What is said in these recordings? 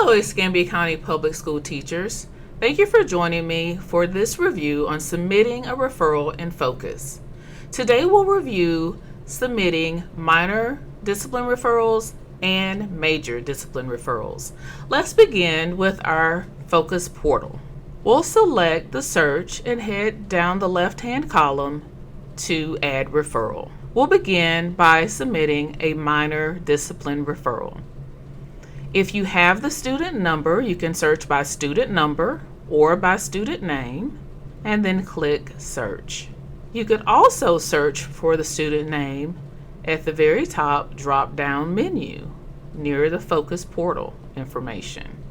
Hello, Escambia County Public School teachers. Thank you for joining me for this review on submitting a referral in Focus. Today we'll review submitting minor discipline referrals and major discipline referrals. Let's begin with our Focus portal. We'll select the search and head down the left-hand column to add referral. We'll begin by submitting a minor discipline referral. If you have the student number, you can search by student number or by student name and then click search. You could also search for the student name at the very top drop-down menu near the Focus portal information.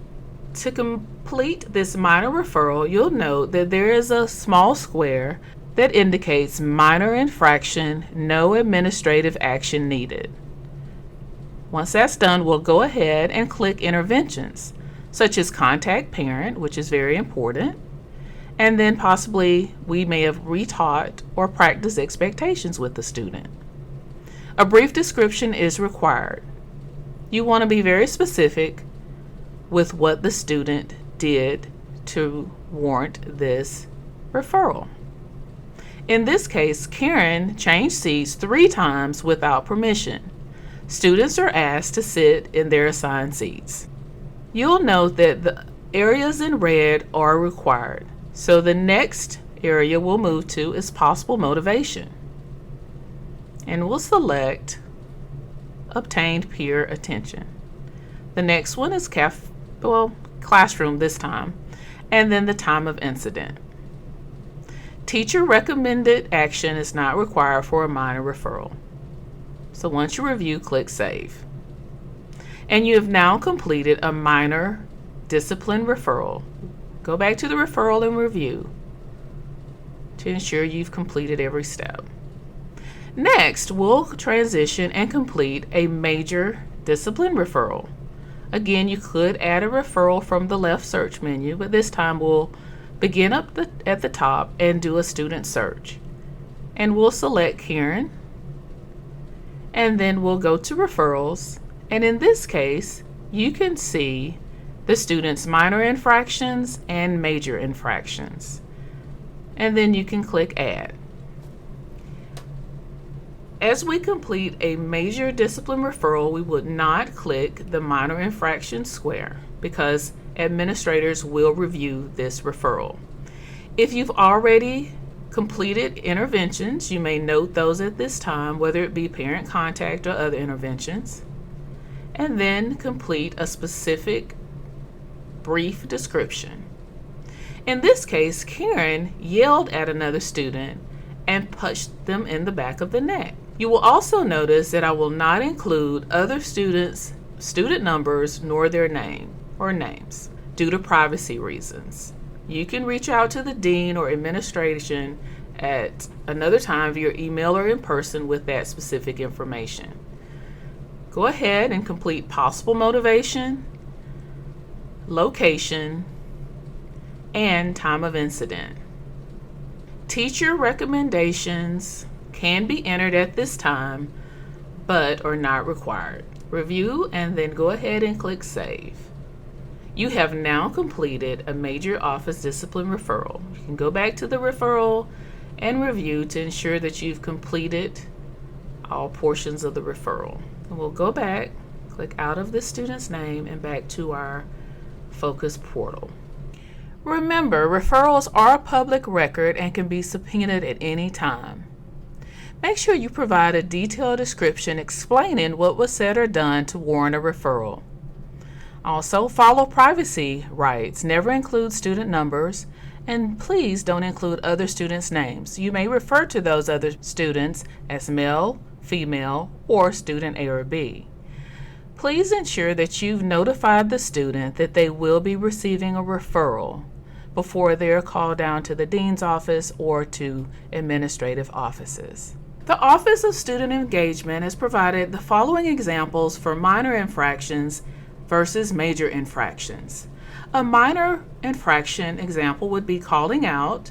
To complete this minor referral, you'll note that there is a small square that indicates minor infraction, no administrative action needed. Once that's done, we'll go ahead and click interventions, such as contact parent, which is very important, and then possibly we may have retaught or practiced expectations with the student. A brief description is required. You want to be very specific with what the student did to warrant this referral. In this case, Karen changed seats 3 times without permission. Students are asked to sit in their assigned seats. You'll note that the areas in red are required, so the next area we'll move to is possible motivation. And we'll select obtained peer attention. The next one is classroom this time, and then the time of incident. Teacher recommended action is not required for a minor referral. So once you review, click Save. And you have now completed a minor discipline referral. Go back to the referral and review to ensure you've completed every step. Next, we'll transition and complete a major discipline referral. Again, you could add a referral from the left search menu, but this time we'll begin up at the top and do a student search. And we'll select Karen, and then we'll go to referrals, and in this case you can see the student's minor infractions and major infractions, and then you can click add. As we complete a major discipline referral, we would not click the minor infraction square because administrators will review this referral. If you've already completed interventions, you may note those at this time, whether it be parent contact or other interventions, and then complete a specific brief description. In this case, Karen yelled at another student and punched them in the back of the neck. You will also notice that I will not include other students' student numbers nor their name or names due to privacy reasons. You can reach out to the dean or administration at another time via email or in person with that specific information. Go ahead and complete possible motivation, location, and time of incident. Teacher recommendations can be entered at this time, but are not required. Review and then go ahead and click Save. You have now completed a major office discipline referral. You can go back to the referral and review to ensure that you've completed all portions of the referral. And we'll go back, click out of the student's name and back to our Focus portal. Remember, referrals are a public record and can be subpoenaed at any time. Make sure you provide a detailed description explaining what was said or done to warrant a referral. Also, follow privacy rights. Never include student numbers, and please don't include other students' names. You may refer to those other students as male, female, or student A or B. Please ensure that you've notified the student that they will be receiving a referral before they are called down to the dean's office or to administrative offices. The Office of Student Engagement has provided the following examples for minor infractions versus major infractions. A minor infraction example would be calling out,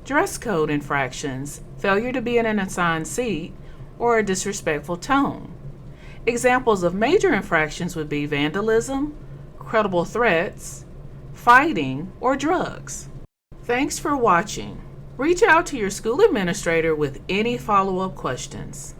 dress code infractions, failure to be in an assigned seat, or a disrespectful tone. Examples of major infractions would be vandalism, credible threats, fighting, or drugs. Thanks for watching. Reach out to your school administrator with any follow-up questions.